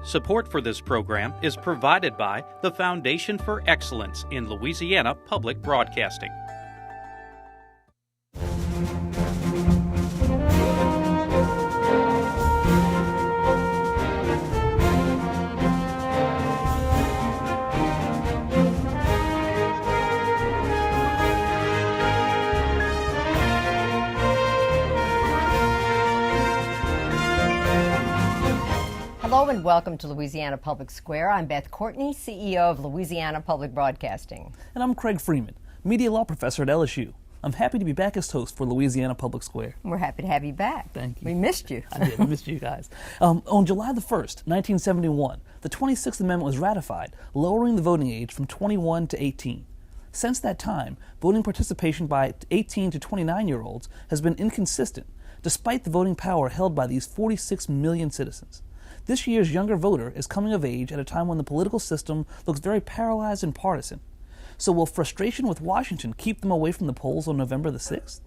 Support for this program is provided by the Foundation for Excellence in Louisiana Public Broadcasting. Hello and welcome to Louisiana Public Square. I'm Beth Courtney, CEO of Louisiana Public Broadcasting. And I'm Craig Freeman, media law professor at LSU. I'm happy to be back as host for Louisiana Public Square. We're happy to have you back. Thank you. We missed you. I did. We missed you guys. On July the 1st, 1971, the 26th Amendment was ratified, lowering the voting age from 21 to 18. Since that time, voting participation by 18 to 29-year-olds has been inconsistent, despite the voting power held by these 46 million citizens. This year's younger voter is coming of age at a time when the political system looks very paralyzed and partisan. So will frustration with Washington keep them away from the polls on November the 6th?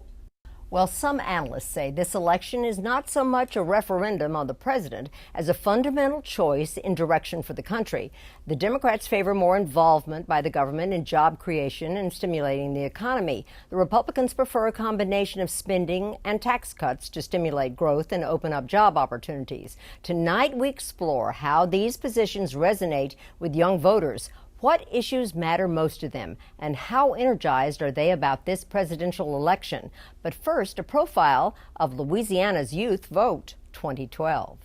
Well, some analysts say this election is not so much a referendum on the president as a fundamental choice in direction for the country. The Democrats favor more involvement by the government in job creation and stimulating the economy. The Republicans prefer a combination of spending and tax cuts to stimulate growth and open up job opportunities. Tonight, we explore how these positions resonate with young voters. What issues matter most to them, and how energized are they about this presidential election? But first, a profile of Louisiana's Youth Vote 2012.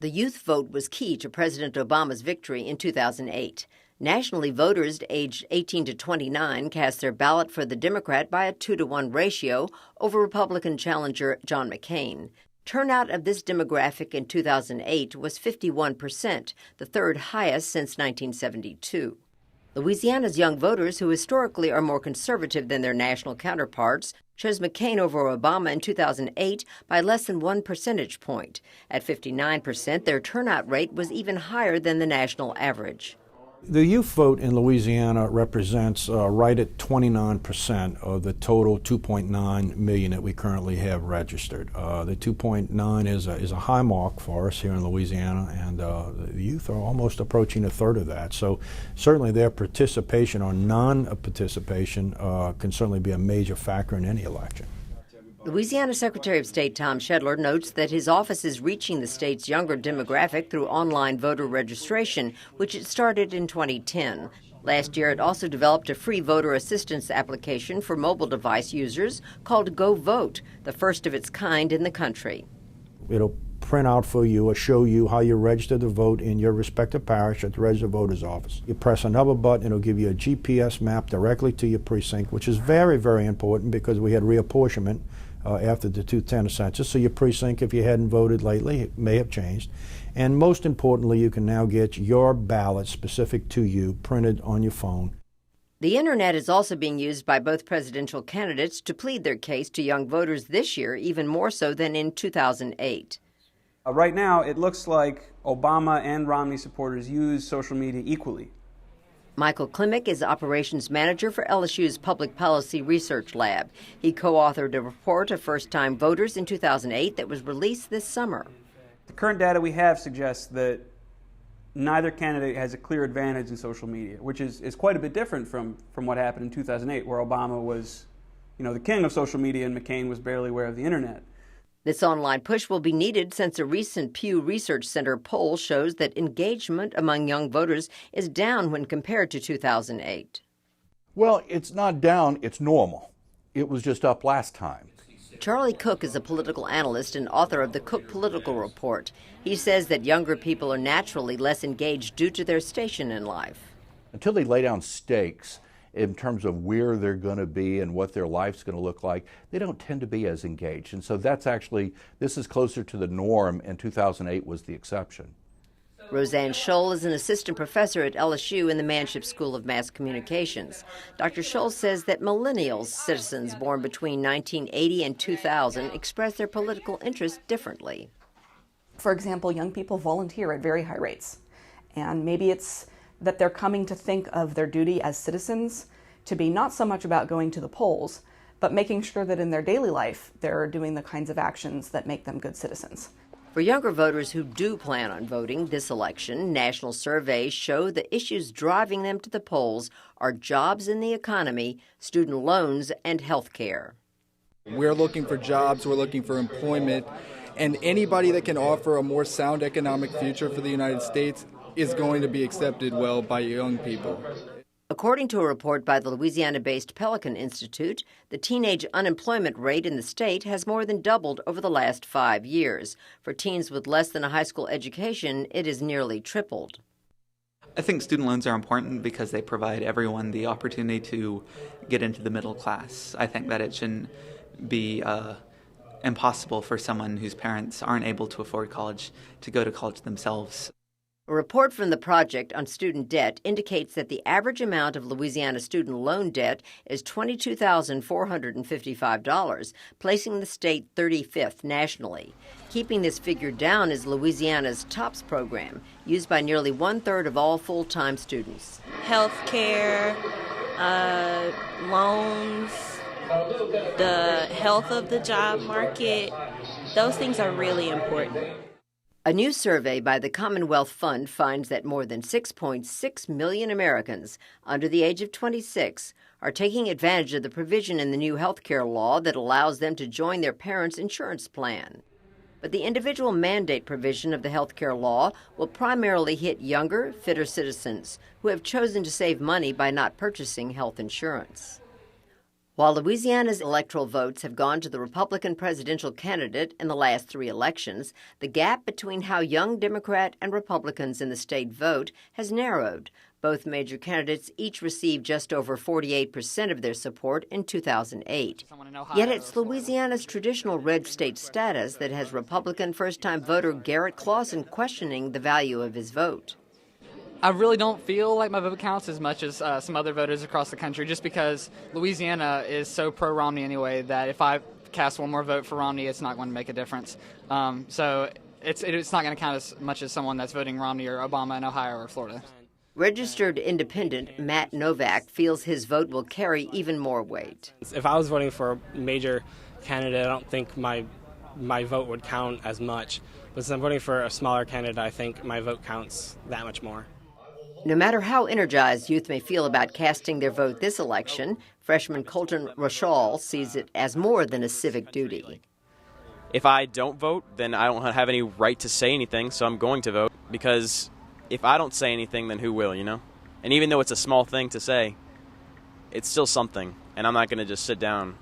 The youth vote was key to President Obama's victory in 2008. Nationally, voters aged 18 to 29 cast their ballot for the Democrat by a 2-to-1 ratio over Republican challenger John McCain. Turnout of this demographic in 2008 was 51%, the third highest since 1972. Louisiana's young voters, who historically are more conservative than their national counterparts, chose McCain over Obama in 2008 by less than 1 percentage point. At 59%, their turnout rate was even higher than the national average. The youth vote in Louisiana represents right at 29% of the total 2.9 million that we currently have registered. The 2.9 is a high mark for us here in Louisiana, and the youth are almost approaching a third of that. So certainly their participation or non-participation can certainly be a major factor in any election. Louisiana Secretary of State Tom Shedler notes that his office is reaching the state's younger demographic through online voter registration, which it started in 2010. Last year, it also developed a free voter assistance application for mobile device users called Go Vote, the first of its kind in the country. It'll print out for you or show you how you register to vote in your respective parish at the registered voter's office. You press another button, it'll give you a GPS map directly to your precinct, which is very, very important because we had reapportionment after the 2010 census, so your precinct, if you hadn't voted lately, it may have changed. And most importantly, you can now get your ballot specific to you printed on your phone. The internet is also being used by both presidential candidates to plead their case to young voters this year, even more so than in 2008. Right now, it looks like Obama and Romney supporters use social media equally. Michael Klimek is operations manager for LSU's Public Policy Research Lab. He co-authored a report of first-time voters in 2008 that was released this summer. The current data we have suggests that neither candidate has a clear advantage in social media, which is quite a bit different from what happened in 2008, where Obama was, the king of social media and McCain was barely aware of the internet. This online push will be needed since a recent Pew Research Center poll shows that engagement among young voters is down when compared to 2008. Well, it's not down, it's normal. It was just up last time. Charlie Cook is a political analyst and author of the Cook Political Report. He says that younger people are naturally less engaged due to their station in life. Until they lay down stakes in terms of where they're going to be and what their life's going to look like, they don't tend to be as engaged. And so this is closer to the norm, and 2008 was the exception. Roseanne Scholl is an assistant professor at LSU in the Manship School of Mass Communications. Dr. Scholl says that millennials, citizens born between 1980 and 2000, express their political interests differently. For example, young people volunteer at very high rates, and maybe it's that they're coming to think of their duty as citizens to be not so much about going to the polls, but making sure that in their daily life they're doing the kinds of actions that make them good citizens. For younger voters who do plan on voting this election, national surveys show the issues driving them to the polls are jobs in the economy, student loans, and health care. We're looking for jobs, we're looking for employment, and anybody that can offer a more sound economic future for the United States is going to be accepted well by young people. According to a report by the Louisiana-based Pelican Institute, the teenage unemployment rate in the state has more than doubled over the last 5 years. For teens with less than a high school education, it has nearly tripled. I think student loans are important because they provide everyone the opportunity to get into the middle class. I think that it shouldn't be impossible for someone whose parents aren't able to afford college to go to college themselves. A report from the Project on Student Debt indicates that the average amount of Louisiana student loan debt is $22,455, placing the state 35th nationally. Keeping this figure down is Louisiana's TOPS program, used by nearly one-third of all full-time students. Health care, loans, the health of the job market, those things are really important. A new survey by the Commonwealth Fund finds that more than 6.6 million Americans under the age of 26 are taking advantage of the provision in the new health care law that allows them to join their parents' insurance plan. But the individual mandate provision of the health care law will primarily hit younger, fitter citizens who have chosen to save money by not purchasing health insurance. While Louisiana's electoral votes have gone to the Republican presidential candidate in the last 3 elections, the gap between how young Democrat and Republicans in the state vote has narrowed. Both major candidates each received just over 48% of their support in 2008. Yet it's Louisiana's traditional red state status that has Republican first-time voter Garrett Clausen questioning the value of his vote. I really don't feel like my vote counts as much as some other voters across the country, just because Louisiana is so pro-Romney anyway that if I cast one more vote for Romney, it's not going to make a difference. So it's not going to count as much as someone that's voting Romney or Obama in Ohio or Florida. Registered independent Matt Novak feels his vote will carry even more weight. If I was voting for a major candidate, I don't think my vote would count as much. But since I'm voting for a smaller candidate, I think my vote counts that much more. No matter how energized youth may feel about casting their vote this election, freshman Colton Rochal sees it as more than a civic duty. If I don't vote, then I don't have any right to say anything, so I'm going to vote, because if I don't say anything, then who will, you know? And even though it's a small thing to say, it's still something, and I'm not going to just sit down.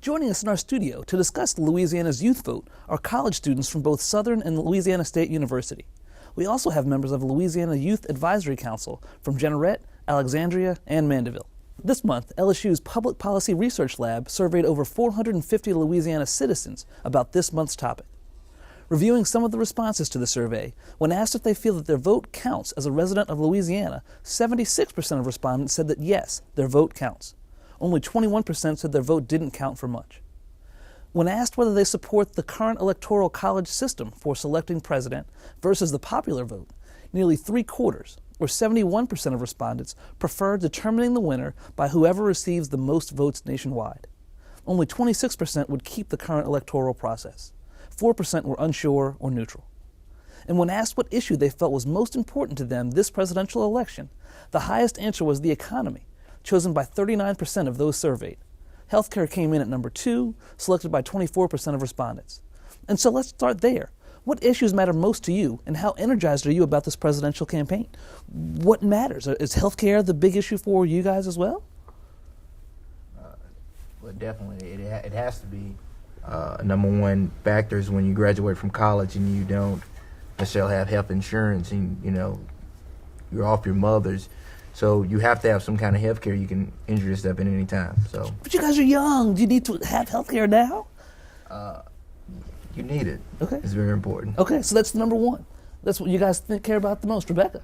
Joining us in our studio to discuss Louisiana's youth vote are college students from both Southern and Louisiana State University. We also have members of the Louisiana Youth Advisory Council from Jeanerette, Alexandria, and Mandeville. This month, LSU's Public Policy Research Lab surveyed over 450 Louisiana citizens about this month's topic. Reviewing some of the responses to the survey, when asked if they feel that their vote counts as a resident of Louisiana, 76% of respondents said that yes, their vote counts. Only 21% said their vote didn't count for much. When asked whether they support the current electoral college system for selecting president versus the popular vote, nearly 3/4, or 71% of respondents, prefer determining the winner by whoever receives the most votes nationwide. Only 26% would keep the current electoral process. 4% were unsure or neutral. And when asked what issue they felt was most important to them this presidential election, the highest answer was the economy, chosen by 39% of those surveyed. Healthcare came in at number 2, selected by 24% of respondents. And so let's start there. What issues matter most to you, and how energized are you about this presidential campaign? What matters? Is healthcare the big issue for you guys as well? Well, definitely. It has to be number one factors when you graduate from college and you don't necessarily have health insurance and, you're off your mother's. So you have to have some kind of health care. You can injure yourself at any time. So, but you guys are young. Do you need to have health care now? You need it. Okay. It's very important. Okay, so that's number one. That's what you guys care about the most. Rebecca?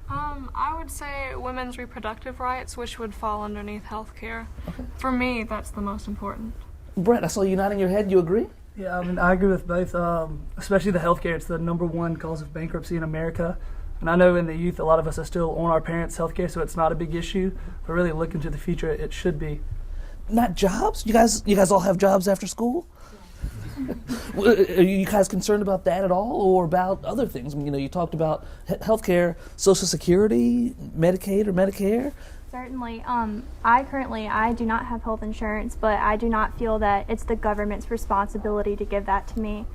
I would say women's reproductive rights, which would fall underneath health care. Okay. For me, that's the most important. Brett, I saw you nodding your head. You agree? Yeah, I agree with both, especially the healthcare. It's the number one cause of bankruptcy in America. And I know in the youth, a lot of us are still on our parents' healthcare, so it's not a big issue. But really looking to the future, it should be. Not jobs? You guys all have jobs after school? Are you guys concerned about that at all, or about other things? I mean, you talked about healthcare, Social Security, Medicaid or Medicare. Certainly. I do not have health insurance, but I do not feel that it's the government's responsibility to give that to me.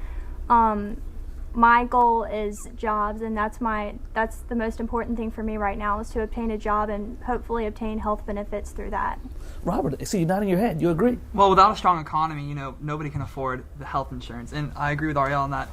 My goal is jobs, and that's the most important thing for me right now, is to obtain a job and hopefully obtain health benefits through that. Robert, I see you nodding your head. You agree? Well, without a strong economy, nobody can afford the health insurance. And I agree with Ariel on that.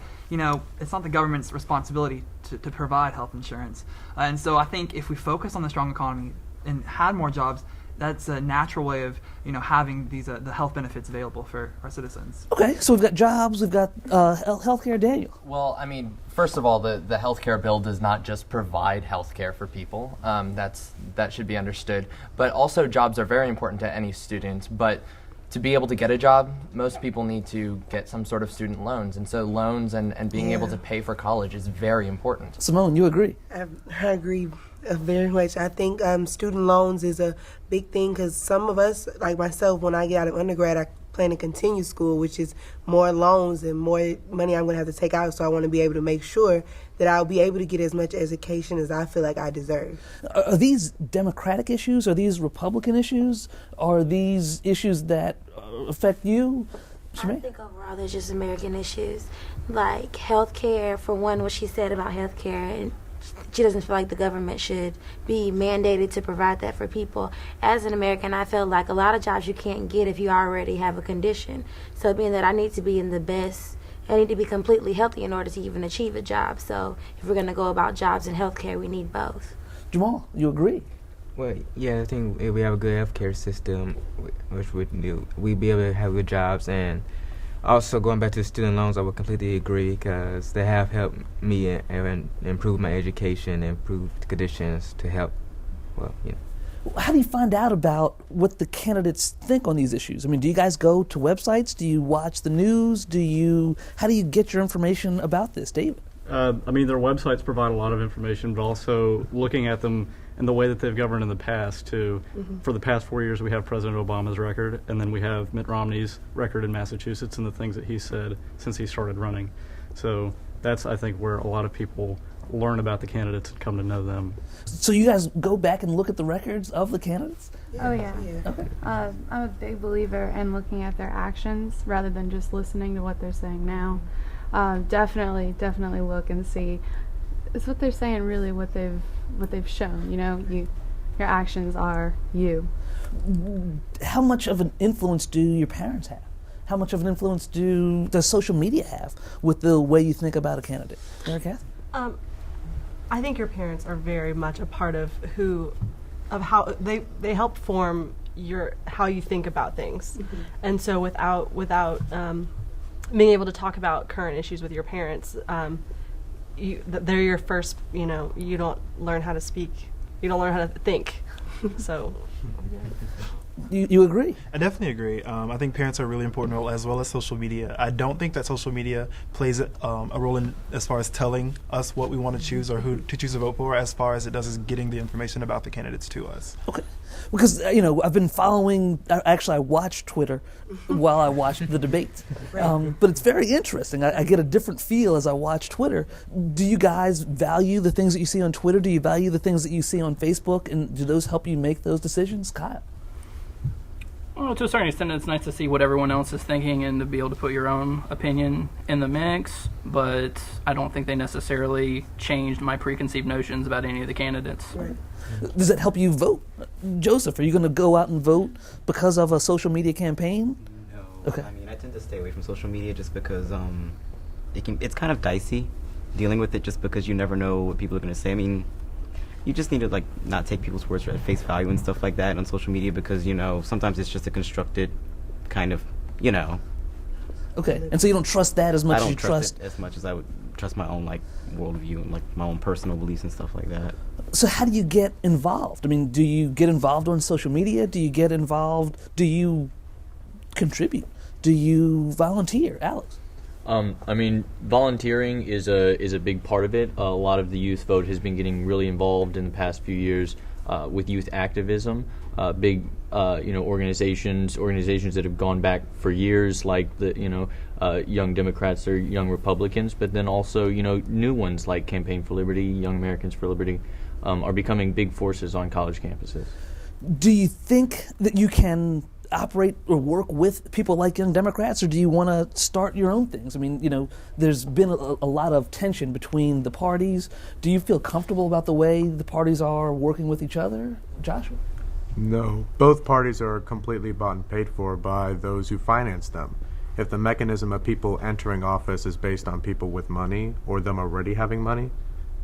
It's not the government's responsibility to provide health insurance. And so I think if we focus on the strong economy and had more jobs, that's a natural way of having these the health benefits available for our citizens. Okay, so we've got jobs, we've got healthcare. Daniel. Well, I mean, first of all, the healthcare bill does not just provide healthcare for people. That should be understood. But also, jobs are very important to any student. But to be able to get a job, most people need to get some sort of student loans, and so loans and being able to pay for college is very important. Simone, you agree? I agree very much. I think student loans is a big thing, because some of us, like myself, when I get out of undergrad, I plan to continue school, which is more loans and more money I'm going to have to take out. So I want to be able to make sure that I'll be able to get as much education as I feel like I deserve. Are these Democratic issues? Are these Republican issues? Are these issues that affect you? I think overall they're just American issues. Like healthcare, for one, what she said about healthcare, and she doesn't feel like the government should be mandated to provide that for people. As an American, I feel like a lot of jobs you can't get if you already have a condition. So being that I need to be in the best, I need to be completely healthy in order to even achieve a job. So if we're going to go about jobs and healthcare, we need both. Jamal, you agree? Well, yeah, I think if we have a good healthcare system, which we'd be able to have good jobs. And also, going back to the student loans, I would completely agree, because they have helped me and improve my education, improve the conditions to help, How do you find out about what the candidates think on these issues? I mean, do you guys go to websites? Do you watch the news? How do you get your information about this, David? Their websites provide a lot of information, but also looking at them and the way that they've governed in the past, too. Mm-hmm. For the past 4 years, we have President Obama's record, and then we have Mitt Romney's record in Massachusetts and the things that he said since he started running. So that's, I think, where a lot of people learn about the candidates and come to know them. So you guys go back and look at the records of the candidates? Oh, yeah. Okay. I'm a big believer in looking at their actions rather than just listening to what they're saying now. Definitely look and see, is what they're saying really what they've shown? Your actions are you. How much of an influence do your parents have? How much of an influence does social media have with the way you think about a candidate? Mary Kath? I think your parents are very much a part of how they help form how you think about things. Mm-hmm. And so without being able to talk about current issues with your parents, they're your first, you don't learn how to speak, you don't learn how to think. So You agree? I definitely agree. I think parents are a really important role, as well as social media. I don't think that social media plays a role in as far as telling us what we want to choose or who to choose to vote for, as far as it does is getting the information about the candidates to us. Okay. Because, I've been following, actually I watched Twitter while I watched the debates. But it's very interesting. I get a different feel as I watch Twitter. Do you guys value the things that you see on Twitter? Do you value the things that you see on Facebook? And do those help you make those decisions? Kyle? Well, to a certain extent, it's nice to see what everyone else is thinking and to be able to put your own opinion in the mix, but I don't think they necessarily changed my preconceived notions about any of the candidates. Right. Does it help you vote? Joseph, are you going to go out and vote because of a social media campaign? No. Okay. I tend to stay away from social media just because it's kind of dicey dealing with it, just because you never know what people are going to say. You just need to not take people's words at face value and stuff like that on social media, because sometimes it's just a constructed kind of Okay, and so you don't trust that as much as you trust it as much as I would trust my own worldview and my own personal beliefs and stuff like that. So how do you get involved? Do you get involved on social media? Do you get involved? Do you contribute? Do you volunteer, Alex? Volunteering is a big part of it. A lot of the youth vote has been getting really involved in the past few years with youth activism. big organizations that have gone back for years, like the Young Democrats or Young Republicans, but then also new ones like Campaign for Liberty, Young Americans for Liberty, are becoming big forces on college campuses. Do you think that you can operate or work with people like Young Democrats, or do you want to start your own things? I mean, there's been a lot of tension between the parties. Do you feel comfortable about the way the parties are working with each other, Joshua? No. Both parties are completely bought and paid for by those who finance them. If the mechanism of people entering office is based on people with money or them already having money,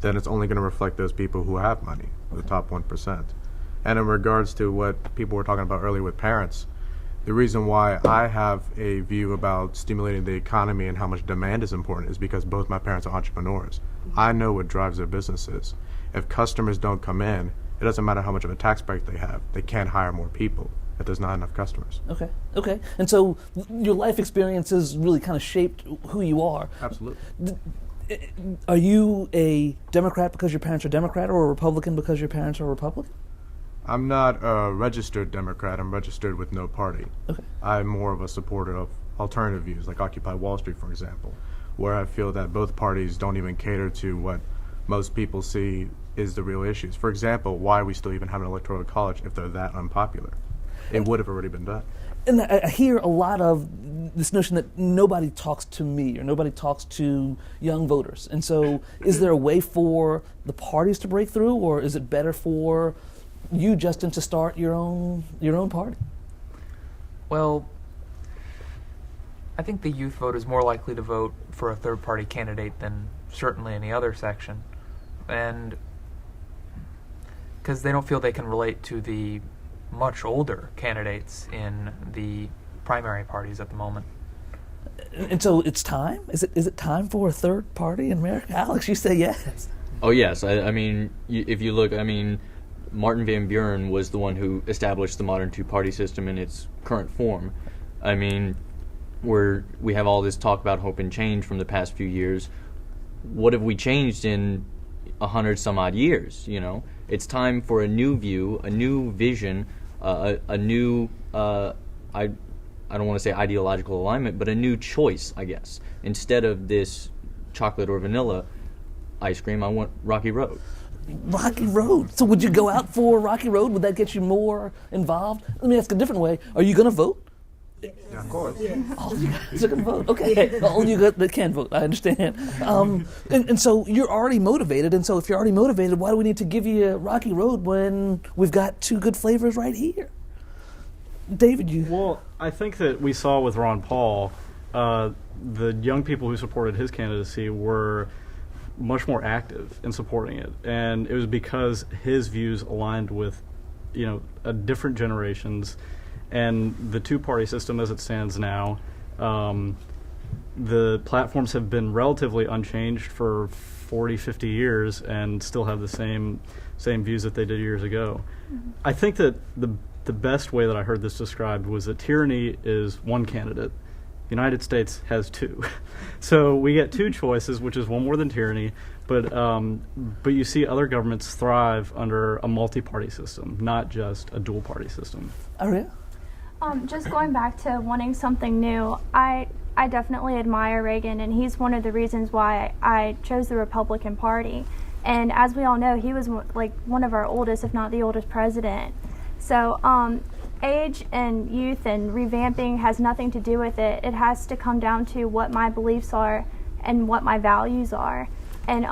then it's only going to reflect those people who have money, the top 1%. And in regards to what people were talking about earlier with parents, the reason why I have a view about stimulating the economy and how much demand is important is because both my parents are entrepreneurs. I know what drives their businesses. If customers don't come in, it doesn't matter how much of a tax break they have. They can't hire more people if there's not enough customers. Okay. And so your life experiences really kind of shaped who you are. Absolutely. Are you a Democrat because your parents are Democrat, or a Republican because your parents are Republican? I'm not a registered Democrat. I'm registered with no party. Okay. I'm more of a supporter of alternative views, like Occupy Wall Street, for example, where I feel that both parties don't even cater to what most people see is the real issues. For example, why we still even have an electoral college if they're that unpopular? It would have already been done. And I hear a lot of this notion that nobody talks to me or nobody talks to young voters. And so is there a way for the parties to break through, or is it better for you, Justin, to start your own party? Well, I think the youth vote is more likely to vote for a third-party candidate than certainly any other section. And because they don't feel they can relate to the much older candidates in the primary parties at the moment. And so it's time? Is it time for a third party in America? Alex, you say yes. Oh, yes. I mean, if you look, Martin Van Buren was the one who established the modern two-party system in its current form. I mean, we have all this talk about hope and change from the past few years. What have we changed in 100-some-odd years, It's time for a new view, a new vision, a new, I don't want to say ideological alignment, but a new choice, I guess. Instead of this chocolate or vanilla ice cream, I want Rocky Road. Rocky Road. So would you go out for Rocky Road? Would that get you more involved? Let me ask a different way. Are you going to vote? Yeah, of course. All you guys are going to vote. Okay. All you guys that can vote. I understand. And so you're already motivated. And so if you're already motivated, why do we need to give you Rocky Road when we've got two good flavors right here? David, you... Well, I think that we saw with Ron Paul, the young people who supported his candidacy were much more active in supporting it. And it was because his views aligned with, different generations. And the two-party system as it stands now, the platforms have been relatively unchanged for 40, 50 years and still have the same views that they did years ago. Mm-hmm. I think that the best way that I heard this described was that tyranny is one candidate. The United States has two. So we get two choices, which is one more than tyranny, but you see other governments thrive under a multi-party system, not just a dual-party system. Oh, yeah? Just going back to wanting something new, I definitely admire Reagan, and he's one of the reasons why I chose the Republican Party. And as we all know, he was one of our oldest, if not the oldest president. So age and youth and revamping has nothing to do with it. It has to come down to what my beliefs are and what my values are. And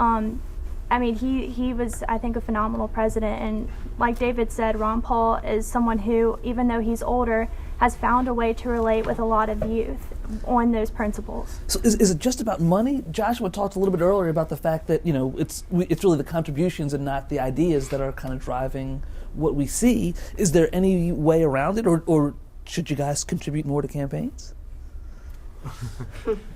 he was, I think, a phenomenal president. And like David said, Ron Paul is someone who, even though he's older, has found a way to relate with a lot of youth on those principles. So is it just about money? Joshua talked a little bit earlier about the fact that, it's really the contributions and not the ideas that are kind of driving what we see. Is there any way around it, or should you guys contribute more to campaigns?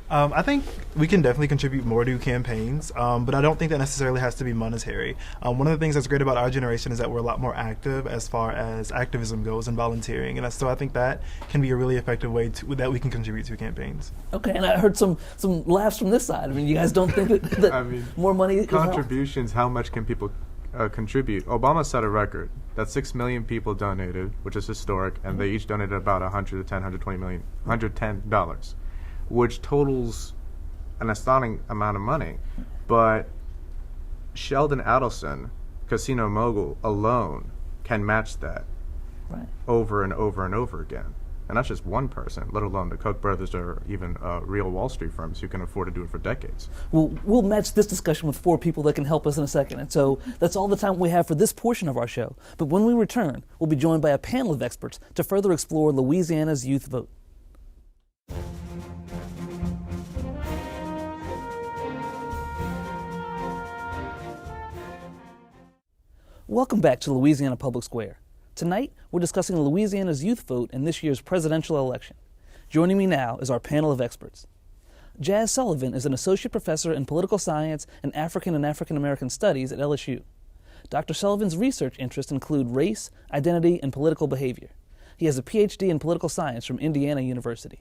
I think we can definitely contribute more to campaigns, but I don't think that necessarily has to be monetary. One of the things that's great about our generation is that we're a lot more active as far as activism goes and volunteering, and so I think that can be a really effective way that we can contribute to campaigns. Okay, and I heard some laughs from this side. You guys don't think that more money contributions, how much can people contribute, Obama set a record that 6 million people donated, which is historic, and they each donated about $110, which totals an astounding amount of money. But Sheldon Adelson, casino mogul alone, can match that over and over and over again. And that's just one person, let alone the Koch brothers or even real Wall Street firms who can afford to do it for decades. We'll match this discussion with 4 people that can help us in a second. And so that's all the time we have for this portion of our show. But when we return, we'll be joined by a panel of experts to further explore Louisiana's youth vote. Welcome back to Louisiana Public Square. Tonight, we're discussing Louisiana's youth vote in this year's presidential election. Joining me now is our panel of experts. Jazz Sullivan is an associate professor in political science and African American studies at LSU. Dr. Sullivan's research interests include race, identity, and political behavior. He has a PhD in political science from Indiana University.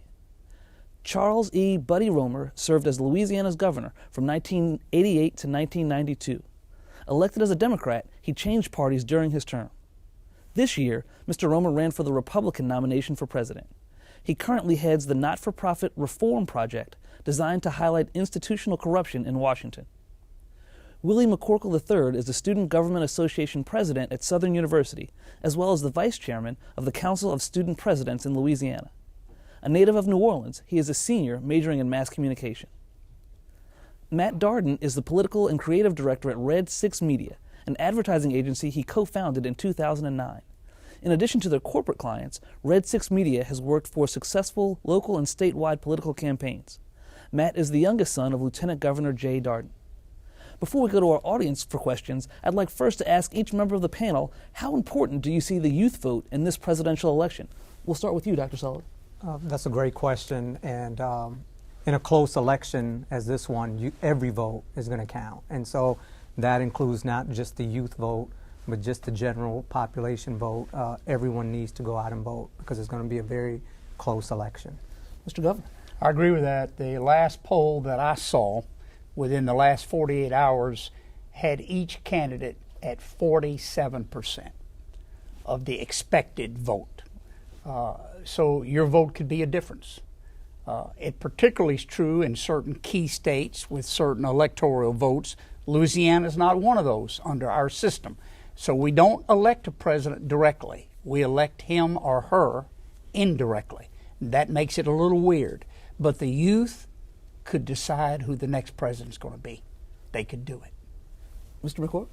Charles E. Buddy Romer served as Louisiana's governor from 1988 to 1992. Elected as a Democrat, he changed parties during his term. This year, Mr. Romer ran for the Republican nomination for president. He currently heads the not-for-profit Reform Project, designed to highlight institutional corruption in Washington. Willie McCorkle III is the Student Government Association president at Southern University, as well as the vice chairman of the Council of Student Presidents in Louisiana. A native of New Orleans, he is a senior majoring in mass communication. Matt Darden is the political and creative director at Red 6 Media, an advertising agency he co-founded in 2009. In addition to their corporate clients, Red 6 Media has worked for successful local and statewide political campaigns. Matt is the youngest son of Lieutenant Governor Jay Darden. Before we go to our audience for questions, I'd like first to ask each member of the panel, how important do you see the youth vote in this presidential election? We'll start with you, Dr. Sullivan. That's a great question, and in a close election as this one, every vote is going to count. And so that includes not just the youth vote, but just the general population vote. Everyone needs to go out and vote because it's going to be a very close election. Mr. Governor. I agree with that. The last poll that I saw within the last 48 hours had each candidate at 47% of the expected vote. So your vote could be a difference. It particularly is true in certain key states with certain electoral votes. Louisiana is not one of those under our system. So we don't elect a president directly. We elect him or her indirectly. That makes it a little weird. But the youth could decide who the next president's going to be. They could do it. Mr. McCoy?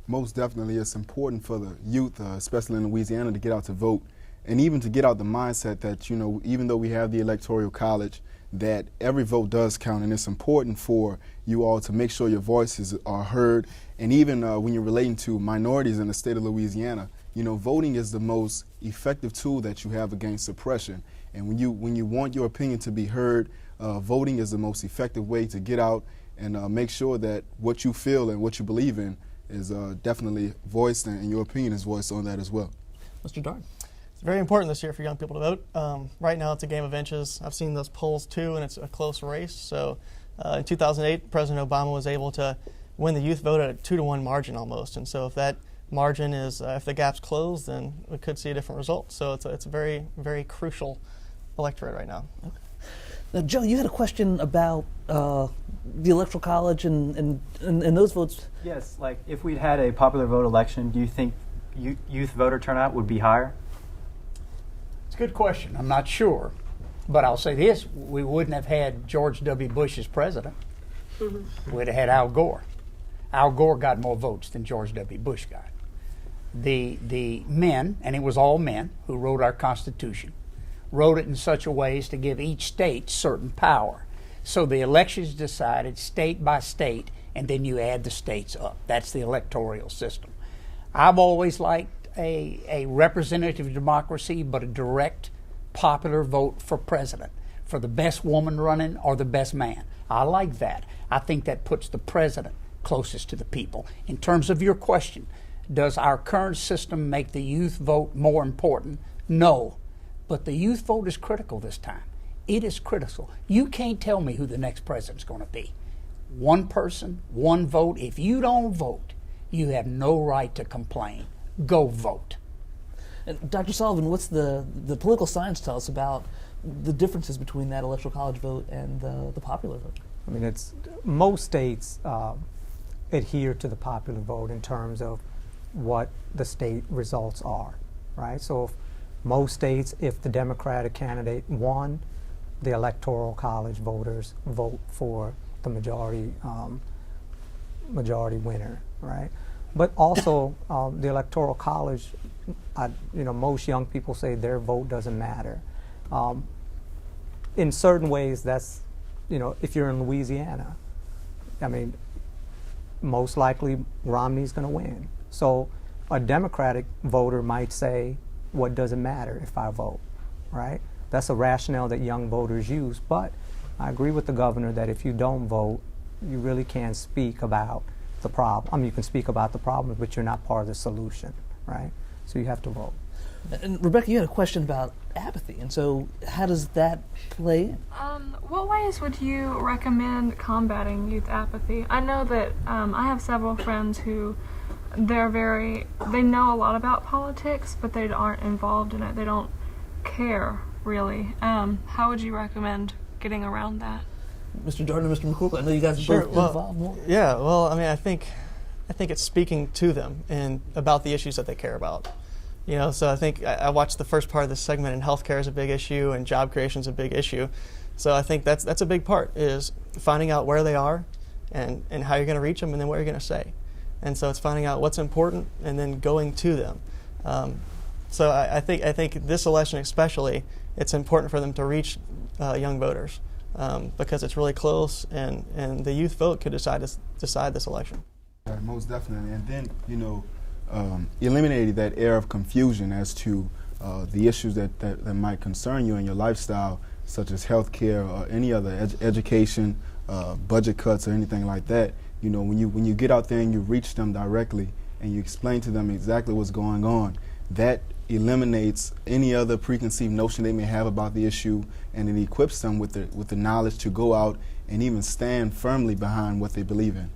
Most definitely it's important for the youth, especially in Louisiana, to get out to vote. And even to get out the mindset that, you know, even though we have the Electoral College, that every vote does count, and it's important for you all to make sure your voices are heard. And even when you're relating to minorities in the state of Louisiana, you know, voting is the most effective tool that you have against suppression. And when you want your opinion to be heard, voting is the most effective way to get out and make sure that what you feel and what you believe in is definitely voiced, and your opinion is voiced on that as well. Mr. Darn. It's very important this year for young people to vote. Right now it's a game of inches. I've seen those polls too, and it's a close race. So in 2008, President Obama was able to win the youth vote at a 2-to-1 margin almost. And so if that margin is, if the gap's closed, then we could see a different result. So it's a very, very crucial electorate right now. Okay. Now, Joe, you had a question about the Electoral College and those votes. Yes, like if we'd had a popular vote election, do you think youth voter turnout would be higher? It's a good question. I'm not sure. But I'll say this, we wouldn't have had George W. Bush as president. We'd have had Al Gore. Al Gore got more votes than George W. Bush got. The men, and it was all men who wrote our Constitution, wrote it in such a way as to give each state certain power. So the elections decided state by state, and then you add the states up. That's the electoral system. I've always liked a representative democracy, but a direct popular vote for president, for the best woman running or the best man. I like that. I think that puts the president closest to the people. In terms of your question, does our current system make the youth vote more important? No. But the youth vote is critical this time. It is critical. You can't tell me who the next president's going to be. One person, one vote. If you don't vote, you have no right to complain. Go vote. And Dr. Sullivan, what's the political science tell us about the differences between that electoral college vote and the popular vote? I mean, most states adhere to the popular vote in terms of what the state results are, right? So most states, if the Democratic candidate won, the electoral college voters vote for the majority winner, right? But also, the electoral college, most young people say their vote doesn't matter. In certain ways, that's, if you're in Louisiana, I mean, most likely Romney's going to win. So a Democratic voter might say, what does it matter if I vote, right? That's a rationale that young voters use. But I agree with the governor that if you don't vote, you really can't speak about the problem. I mean, you can speak about the problems, but you're not part of the solution, right? So you have to vote. And Rebecca, you had a question about apathy, and so how does that play in? What ways would you recommend combating youth apathy? I know that I have several friends who they know a lot about politics, but they aren't involved in it. They don't care, really. How would you recommend getting around that? Mr. Jordan and Mr. McCorkle, I know you guys are both involved more. Yeah, well, I mean, I think it's speaking to them and about the issues that they care about. So I think I watched the first part of this segment, and healthcare is a big issue, and job creation is a big issue. So I think that's a big part, is finding out where they are, and how you're going to reach them, and then what you're going to say. And so it's finding out what's important, and then going to them. So I think this election especially, it's important for them to reach young voters, because it's really close, and the youth vote could decide this election. Right, most definitely. And then, eliminating that air of confusion as to the issues that might concern you in your lifestyle, such as health care or any other education, budget cuts or anything like that. When you get out there and you reach them directly and you explain to them exactly what's going on, that eliminates any other preconceived notion they may have about the issue, and it equips them with the knowledge to go out and even stand firmly behind what they believe in.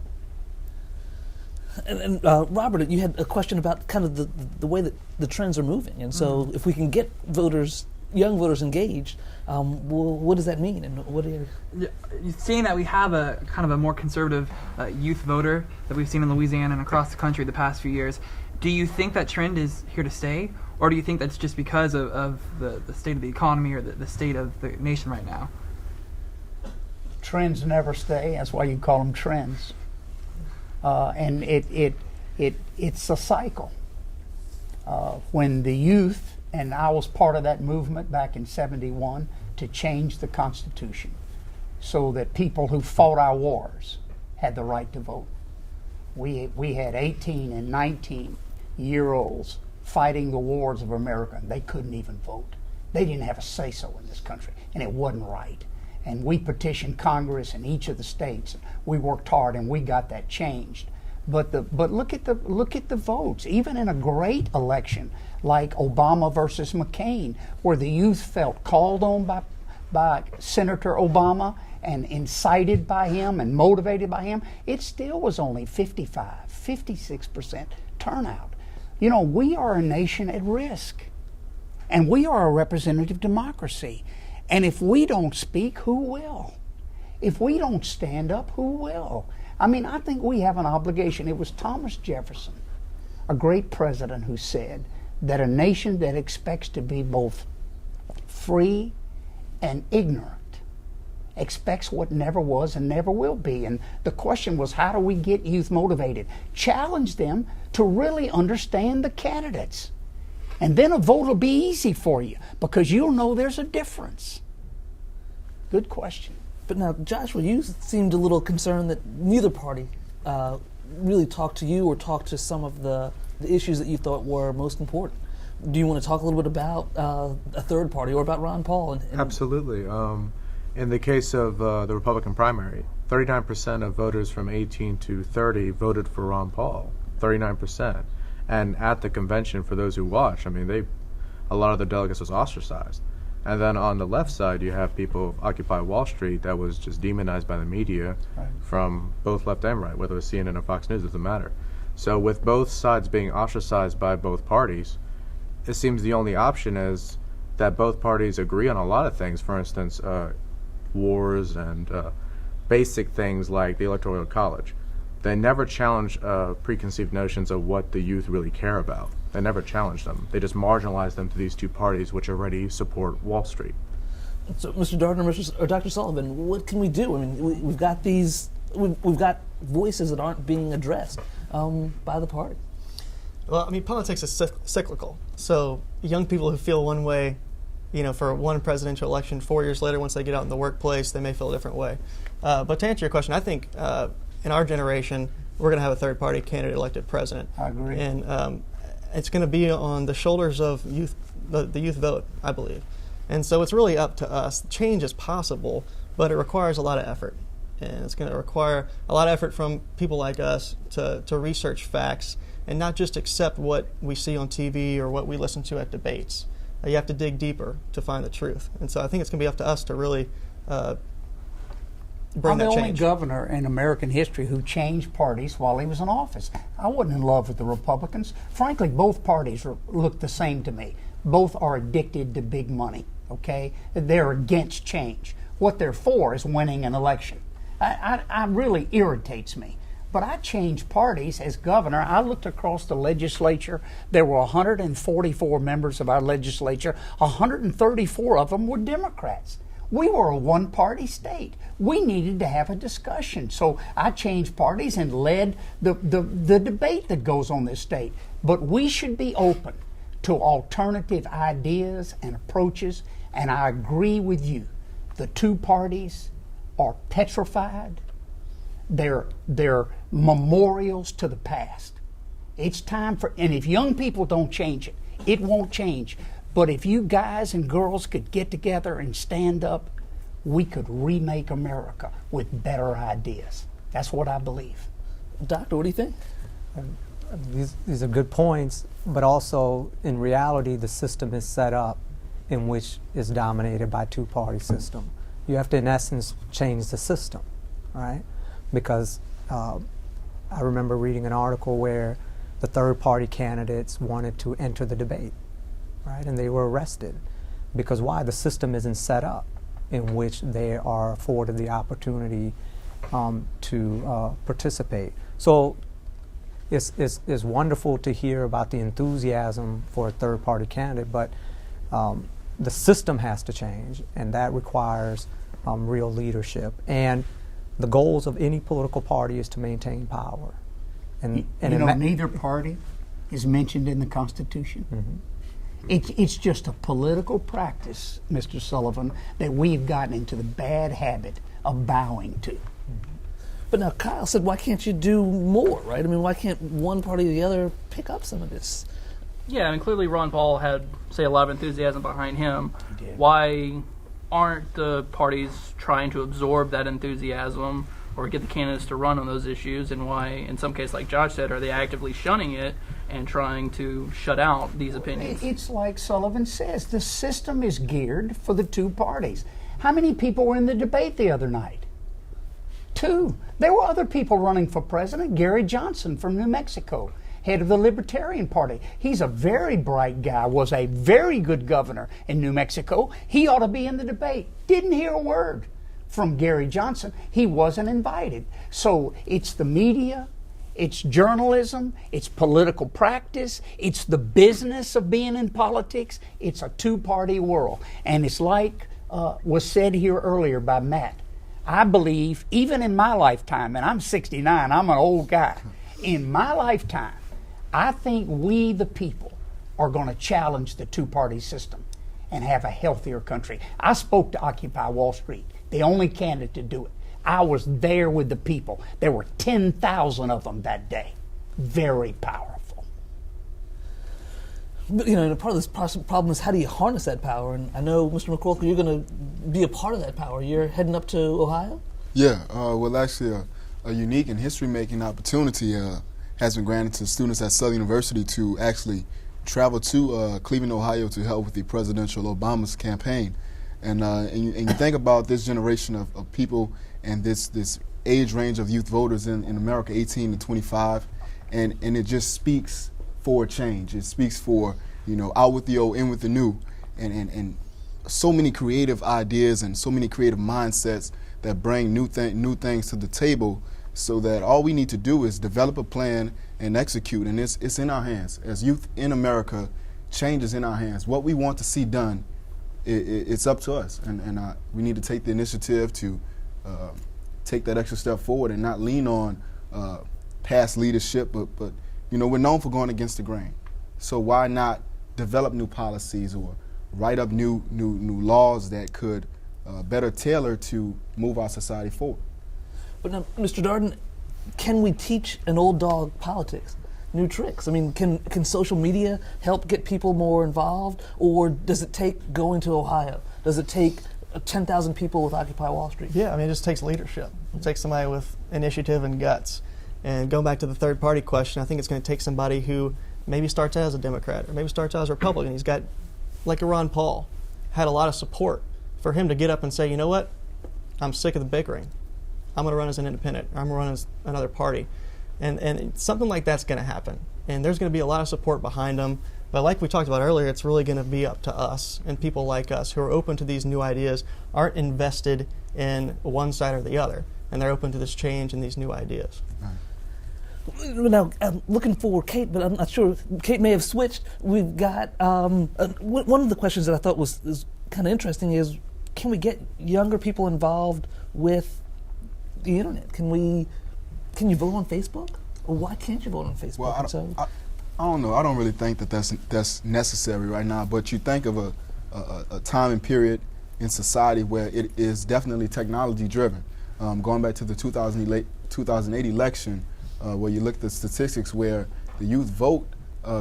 And Robert, you had a question about kind of the way that the trends are moving, and so if we can get young voters engaged, what does that mean? And what are you're seeing that we have a kind of a more conservative youth voter that we've seen in Louisiana and across the country the past few years. Do you think that trend is here to stay, or do you think that's just because of the state of the economy or the state of the nation right now? Trends never stay. That's why you call them trends. And it's a cycle. When the youth, and I was part of that movement back in '71 to change the Constitution so that people who fought our wars had the right to vote. We had 18 and 19-year-olds fighting the wars of America. They couldn't even vote. They didn't have a say-so in this country, and it wasn't right. And we petitioned Congress in each of the states. We worked hard, and we got that changed. But look at the votes. Even in a great election like Obama versus McCain, where the youth felt called on by Senator Obama and incited by him and motivated by him, it still was only 56% turnout. We are a nation at risk, and we are a representative democracy. And if we don't speak, who will? If we don't stand up, who will? I mean, I think we have an obligation. It was Thomas Jefferson, a great president, who said that a nation that expects to be both free and ignorant expects what never was and never will be. And the question was, how do we get youth motivated? Challenge them to really understand the candidates. And then a vote will be easy for you, because you'll know there's a difference. Good question. But now, Joshua, you seemed a little concerned that neither party really talked to you or talked to some of the issues that you thought were most important. Do you want to talk a little bit about a third party or about Ron Paul? Absolutely. In the case of the Republican primary, 39% of voters from 18 to 30 voted for Ron Paul. 39%. And at the convention, for those who watched, I mean, a lot of the delegates was ostracized. And then on the left side, you have people of Occupy Wall Street that was just demonized by the media from both left and right, whether it was CNN or Fox News, doesn't matter. So with both sides being ostracized by both parties, it seems the only option is that both parties agree on a lot of things. For instance, wars and basic things like the Electoral College. They never challenge preconceived notions of what the youth really care about. They never challenge them. They just marginalize them to these two parties, which already support Wall Street. So, Mr. Darden or Dr. Sullivan, what can we do? I mean, we've got these, we've got voices that aren't being addressed by the party. Well, I mean, politics is cyclical. So young people who feel one way, for one presidential election, 4 years later, once they get out in the workplace, they may feel a different way. But to answer your question, I think in our generation, we're going to have a third-party candidate elected president. I agree. And it's going to be on the shoulders of youth, the youth vote, I believe. And so it's really up to us. Change is possible, but it requires a lot of effort. And it's going to require a lot of effort from people like us to research facts and not just accept what we see on TV or what we listen to at debates. You have to dig deeper to find the truth. And so I think it's going to be up to us to really bring I'm that the only change. governor in American history who changed parties while he was in office. I wasn't in love with the Republicans. Frankly, both parties look the same to me. Both are addicted to big money, okay? They're against change. What they're for is winning an election. I really irritates me. But I changed parties as governor. I looked across the legislature. There were 144 members of our legislature. 134 of them were Democrats. We were a one-party state. We needed to have a discussion. So I changed parties and led the debate that goes on this state. But we should be open to alternative ideas and approaches. And I agree with you. The two parties are petrified. They're memorials to the past. It's time for, and if young people don't change it, it won't change. But if you guys and girls could get together and stand up, we could remake America with better ideas. That's what I believe. Doctor, what do you think? These are good points, but also in reality, the system is set up in which is dominated by two-party system. You have to, in essence, change the system, right? Because I remember reading an article where the third-party candidates wanted to enter the debate, right? And they were arrested. Because why? The system isn't set up in which they are afforded the opportunity to participate. So it's wonderful to hear about the enthusiasm for a third-party candidate, but the system has to change, and that requires real leadership. And the goals of any political party is to maintain power. And neither party is mentioned in the Constitution. Mm-hmm. It's just a political practice, Mr. Sullivan, that we've gotten into the bad habit of bowing to. But now Kyle said, why can't you do more, right? I mean, why can't one party or the other pick up some of this? Yeah, I mean, clearly Ron Paul had, say, a lot of enthusiasm behind him. Why aren't the parties trying to absorb that enthusiasm or get the candidates to run on those issues? And why, in some cases, like Josh said, are they actively shunning it and trying to shut out these opinions? It's like Sullivan says, the system is geared for the two parties. How many people were in the debate the other night? 2. There were other people running for president. Gary Johnson from New Mexico, head of the Libertarian Party. He's a very bright guy, was a very good governor in New Mexico. He ought to be in the debate. Didn't hear a word from Gary Johnson. He wasn't invited. So it's the media, it's journalism, it's political practice, it's the business of being in politics. It's a two-party world. And it's like was said here earlier by Matt. I believe, even in my lifetime, and I'm 69, I'm an old guy, in my lifetime, I think we, the people, are going to challenge the two-party system and have a healthier country. I spoke to Occupy Wall Street, the only candidate to do it. I was there with the people. There were 10,000 of them that day. Very powerful. But, part of this problem is how do you harness that power? And I know, Mr. McCorkle, you're going to be a part of that power. You're heading up to Ohio? Yeah, well, actually, a unique and history-making opportunity has been granted to students at Southern University to actually travel to Cleveland, Ohio to help with the presidential Obama's campaign. And you think about this generation of people and this age range of youth voters in America, 18 to 25, and it just speaks for change. It speaks for, out with the old, in with the new, and so many creative ideas and so many creative mindsets that bring new things to the table, so that all we need to do is develop a plan and execute, and it's in our hands. As youth in America, change is in our hands. What we want to see done, it's up to us, and we need to take the initiative to take that extra step forward and not lean on past leadership, but we're known for going against the grain. So why not develop new policies or write up new laws that could better tailor to move our society forward? But now, Mr. Darden, can we teach an old dog politics new tricks? I mean, can social media help get people more involved, or does it take going to Ohio? Does it take 10,000 people with Occupy Wall Street? Yeah, I mean, it just takes leadership. It takes somebody with initiative and guts. And going back to the third party question, I think it's going to take somebody who maybe starts out as a Democrat or maybe starts out as a Republican. He's got, like a Ron Paul, had a lot of support for him to get up and say, you know what, I'm sick of the bickering. I'm going to run as an independent, or I'm going to run as another party. And something like that's going to happen. And there's going to be a lot of support behind them. But like we talked about earlier, it's really going to be up to us and people like us who are open to these new ideas, aren't invested in one side or the other, and they're open to this change and these new ideas. Now, I'm looking for Kate, but I'm not sure. Kate may have switched. We've got one of the questions that I thought was kind of interesting is, can we get younger people involved with the internet? Can you vote on Facebook? Or why can't you vote on Facebook? Well, I don't know. I don't really think that's necessary right now. But you think of a time and period in society where it is definitely technology driven. Going back to the 2008 election, where you look at the statistics where the youth vote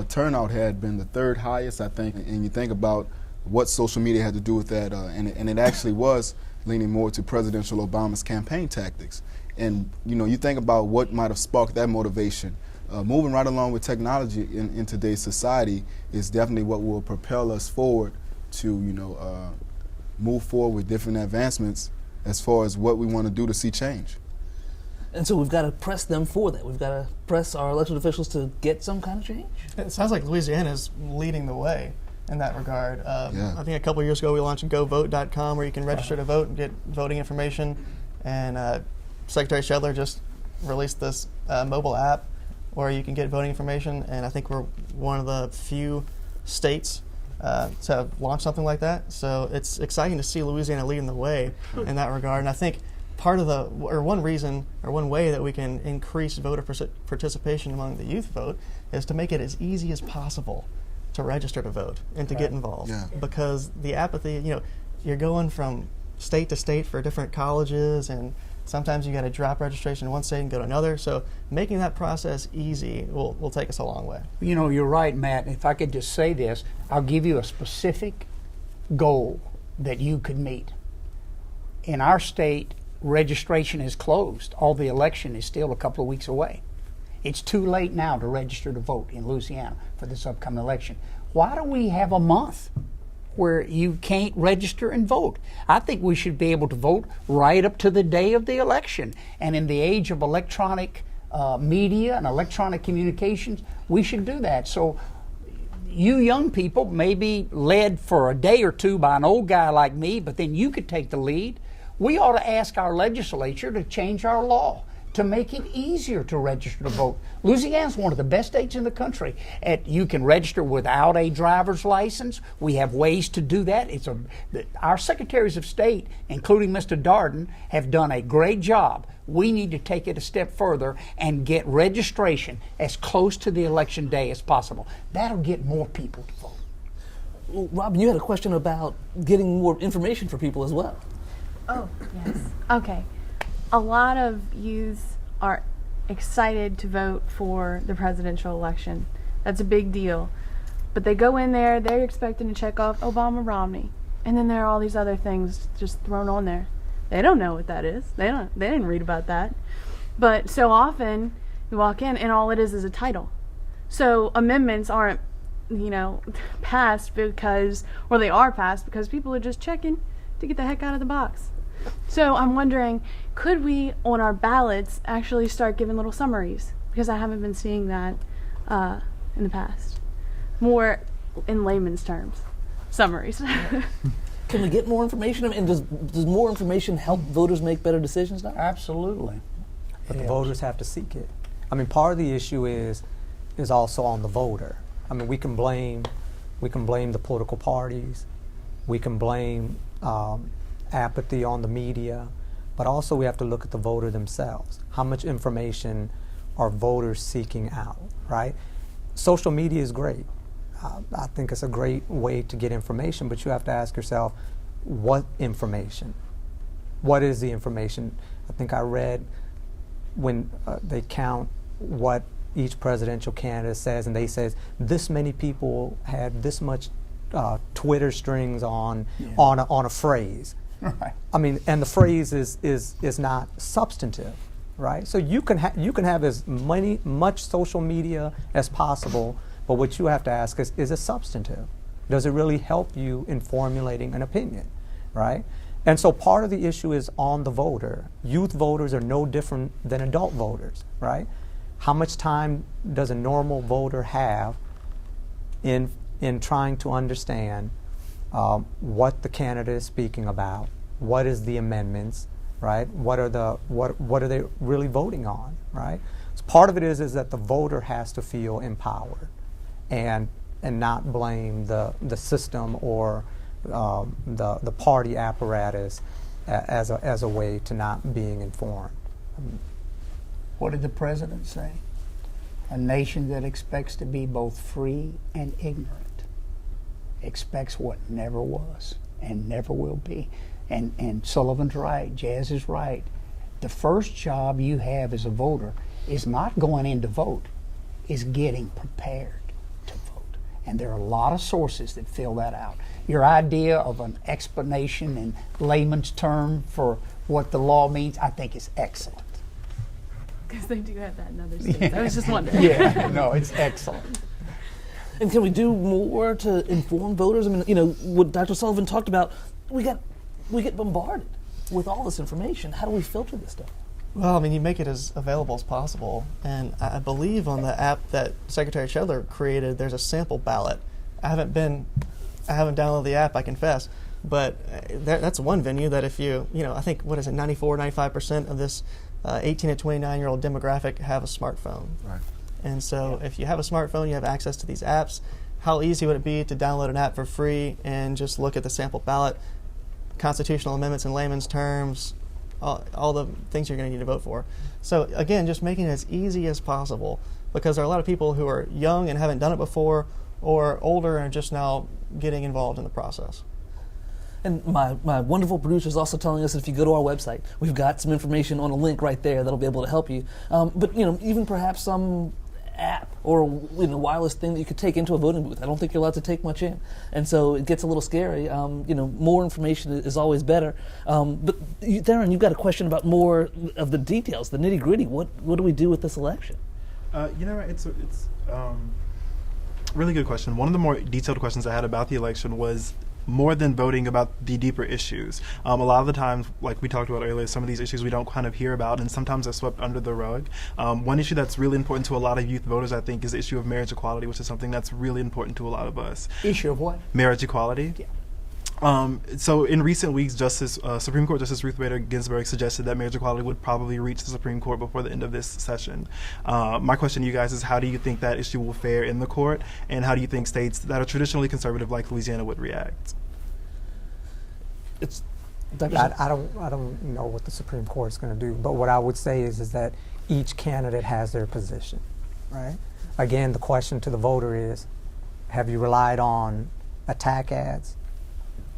turnout had been the third highest, I think, and you think about what social media had to do with that, and it actually was leaning more to Presidential Obama's campaign tactics. And you think about what might have sparked that motivation. Moving right along with technology in today's society is definitely what will propel us forward to move forward with different advancements as far as what we want to do to see change. And so we've got to press them for that. We've got to press our elected officials to get some kind of change. It sounds like Louisiana is leading the way in that regard. I think a couple of years ago we launched govote.com, where you can register to vote and get voting information. And Secretary Shedler just released this mobile app where you can get voting information. And I think we're one of the few states to have launched something like that. So it's exciting to see Louisiana leading the way in that regard. And I think part of one way that we can increase voter participation among the youth vote is to make it as easy as possible to register to vote and to get involved. Yeah. Because the apathy, you're going from state to state for different colleges, and sometimes you got to drop registration in one state and go to another. So making that process easy will take us a long way. You're right, Matt. If I could just say this, I'll give you a specific goal that you could meet. In our state, registration is closed. All the election is still a couple of weeks away. It's too late now to register to vote in Louisiana for this upcoming election. Why do we have a month where you can't register and vote? I think we should be able to vote right up to the day of the election. And in the age of electronic media and electronic communications, we should do that. So you young people may be led for a day or two by an old guy like me, but then you could take the lead. We ought to ask our legislature to change our law to make it easier to register to vote. Louisiana's one of the best states in the country. You can register without a driver's license. We have ways to do that. Our secretaries of state, including Mr. Darden, have done a great job. We need to take it a step further and get registration as close to the election day as possible. That'll get more people to vote. Well, Robin, you had a question about getting more information for people as well. Oh, yes. Okay. A lot of youth are excited to vote for the presidential election. That's a big deal. But they go in there, they're expecting to check off Obama, Romney. And then there are all these other things just thrown on there. They don't know what that is. They didn't read about that. But so often you walk in and all it is a title. So amendments aren't, passed or they are passed because people are just checking to get the heck out of the box. So I'm wondering, could we, on our ballots, actually start giving little summaries? because I haven't been seeing that in the past. More in layman's terms, summaries. Can we get more information? I mean, does more information help voters make better decisions now? Absolutely. But the voters have to seek it. I mean, part of the issue is also on the voter. I mean, we can blame the political parties, we can blame apathy on the media, but also we have to look at the voter themselves. How much information are voters seeking out, right? Social media is great. I think it's a great way to get information, but you have to ask yourself, what information? What is the information? I think I read when they count what each presidential candidate says, and they says this many people had this much Twitter strings on a phrase. Right. I mean, and the phrase is not substantive, right? So you can have as much social media as possible, but what you have to ask is it substantive? Does it really help you in formulating an opinion, right? And so part of the issue is on the voter. Youth voters are no different than adult voters, right? How much time does a normal voter have in trying to understand what the candidate is speaking about? What is the amendments, right? What are they really voting on, right? So part of it is that the voter has to feel empowered and not blame the system or the party apparatus as a way to not being informed. What did the president say? A nation that expects to be both free and ignorant expects what never was and never will be. And Sullivan's right, Jazz is right. The first job you have as a voter is not going in to vote, is getting prepared to vote. And there are a lot of sources that fill that out. Your idea of an explanation in layman's term for what the law means, I think is excellent. Because they do have that in other states. I was just wondering. Yeah, no, it's excellent. And can we do more to inform voters? I mean, you know, what Dr. Sullivan talked about, we get bombarded with all this information. How do we filter this stuff? Well, I mean, you make it as available as possible. And I believe on the app that Secretary Chedler created, there's a sample ballot. I haven't downloaded the app, I confess. But that's one venue that if I think, 95% of this 18 to 29-year-old demographic have a smartphone. Right. And so if you have a smartphone, you have access to these apps. How easy would it be to download an app for free and just look at the sample ballot, constitutional amendments in layman's terms, all the things you're going to need to vote for? So again, just making it as easy as possible, because there are a lot of people who are young and haven't done it before, or older and are just now getting involved in the process. And my wonderful producer is also telling us that if you go to our website, we've got some information on a link right there that'll be able to help you. But even perhaps some app or wireless thing that you could take into a voting booth. I don't think you're allowed to take much in, and so it gets a little scary. More information is always better. But Darren, you've got a question about more of the details, the nitty gritty. What do we do with this election? It's really good question. One of the more detailed questions I had about the election was more than voting about the deeper issues. A lot of the times, like we talked about earlier, some of these issues we don't kind of hear about, and sometimes they're swept under the rug. One issue that's really important to a lot of youth voters, I think, is the issue of marriage equality, which is something that's really important to a lot of us. Issue of what? Marriage equality. Yeah. So in recent weeks, Supreme Court Justice Ruth Bader Ginsburg suggested that marriage equality would probably reach the Supreme Court before the end of this session. My question to you guys is, how do you think that issue will fare in the court, and how do you think states that are traditionally conservative like Louisiana would react? I don't know what the Supreme Court is going to do, but what I would say is that each candidate has their position, right? Again, the question to the voter is, have you relied on attack ads,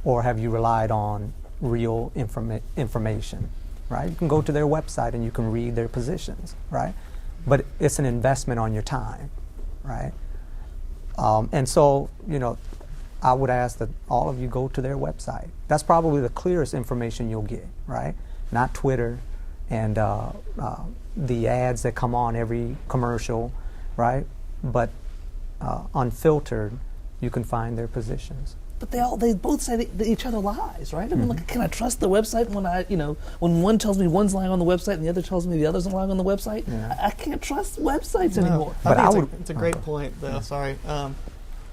or have you relied on real information, right? You can go to their website and you can read their positions, right? But it's an investment on your time, right? And so, I would ask that all of you go to their website. That's probably the clearest information you'll get, right? Not Twitter and the ads that come on every commercial, right? But unfiltered, you can find their positions. But they both say that each other lies, right? I mean, like, can I trust the website when one tells me one's lying on the website and the other tells me the other's lying on the website? Yeah. I can't trust websites anymore. But I think it's a great point, though. Sorry,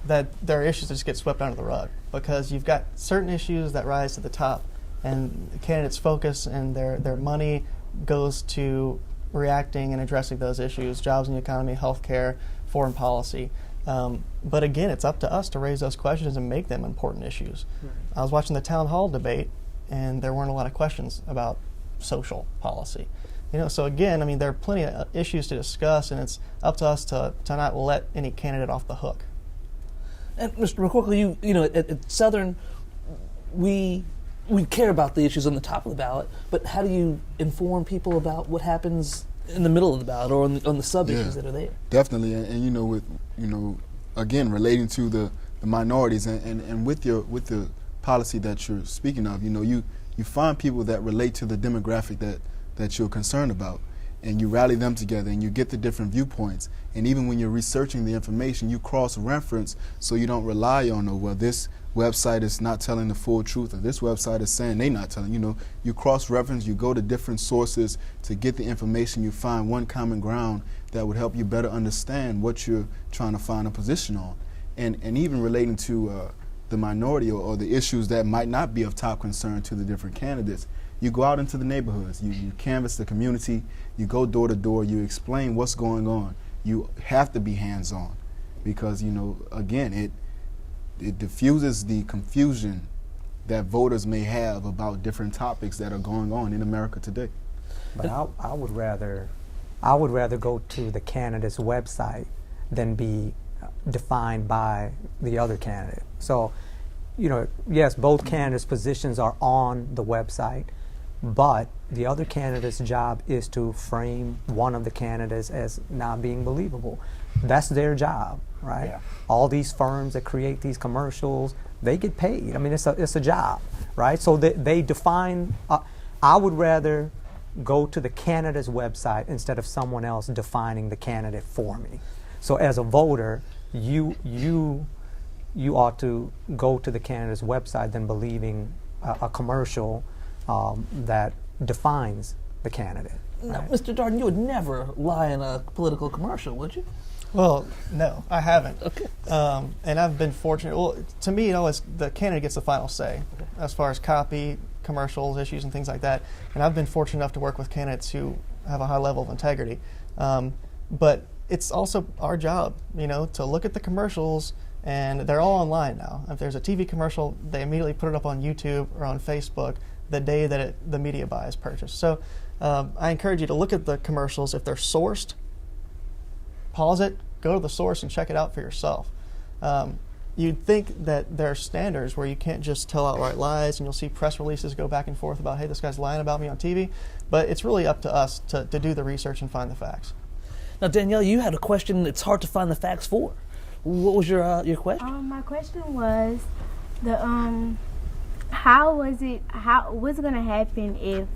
that there are issues that just get swept under the rug because you've got certain issues that rise to the top, and the candidates' focus and their money goes to reacting and addressing those issues: jobs in the economy, healthcare, foreign policy. But again, it's up to us to raise those questions and make them important issues. Right. I was watching the town hall debate, and there weren't a lot of questions about social policy. So again, I mean, there are plenty of issues to discuss, and it's up to us to not let any candidate off the hook. And Mr. McCorkle, at Southern, we care about the issues on the top of the ballot, but how do you inform people about what happens in the middle of the ballot or on the sub issues that are there? Definitely, and again, relating to the minorities and with the policy that you're speaking of, you find people that relate to the demographic that you're concerned about, and you rally them together and you get the different viewpoints. And even when you're researching the information, you cross-reference so you don't rely on, well, this website is not telling the full truth, or this website is saying they're not telling. You cross-reference, you go to different sources to get the information. You find one common ground that would help you better understand what you're trying to find a position on. And even relating to the minority or the issues that might not be of top concern to the different candidates, you go out into the neighborhoods, you canvass the community, you go door to door, you explain what's going on. You have to be hands-on because, again, it diffuses the confusion that voters may have about different topics that are going on in America today. But I would rather go to the candidate's website than be defined by the other candidate. So, yes, both candidates' positions are on the website, but the other candidate's job is to frame one of the candidates as not being believable. That's their job, right? Yeah. All these firms that create these commercials, they get paid. I mean, it's a job, right? So they define. I would rather go to the candidate's website instead of someone else defining the candidate for me. So as a voter, you ought to go to the candidate's website than believing a commercial that defines the candidate. Now, right? Mr. Darden, you would never lie in a political commercial, would you? Well, no, I haven't. Okay. And I've been fortunate. Well, to me, the candidate gets the final say as far as copy, commercials, issues, and things like that. And I've been fortunate enough to work with candidates who have a high level of integrity. But it's also our job, to look at the commercials, and they're all online now. If there's a TV commercial, they immediately put it up on YouTube or on Facebook the day that the media buy is purchased. So I encourage you to look at the commercials. If they're sourced, pause it, go to the source and check it out for yourself. You'd think that there are standards where you can't just tell outright lies, and you'll see press releases go back and forth about, hey, this guy's lying about me on TV, but it's really up to us to do the research and find the facts. Now, Danielle, you had a question it's hard to find the facts for. What was your question? My question was what's going to happen if